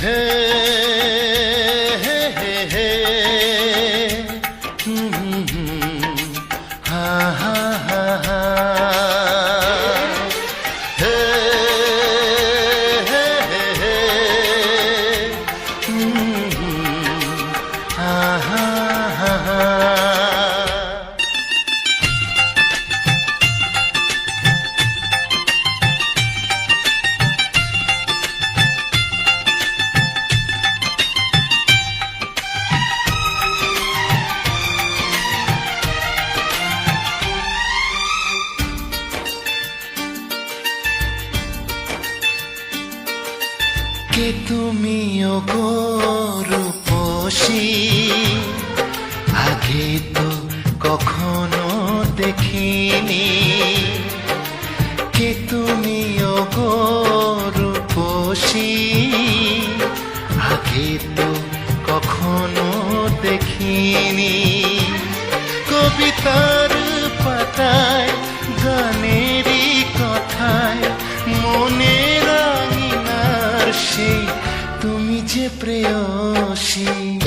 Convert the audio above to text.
হে হে হে হে হা হা হা হা হে হে হে হে হা হা হা হা। কে তুমি ওগো রূপসী, আগে তো কখনো দেখিনি। কে তুমি ওগো রূপসী, আগে তো কখনো দেখিনি। কবিতার পাতায় গানেরই কথায় মনের সেই তুমি যে প্রেয়সী।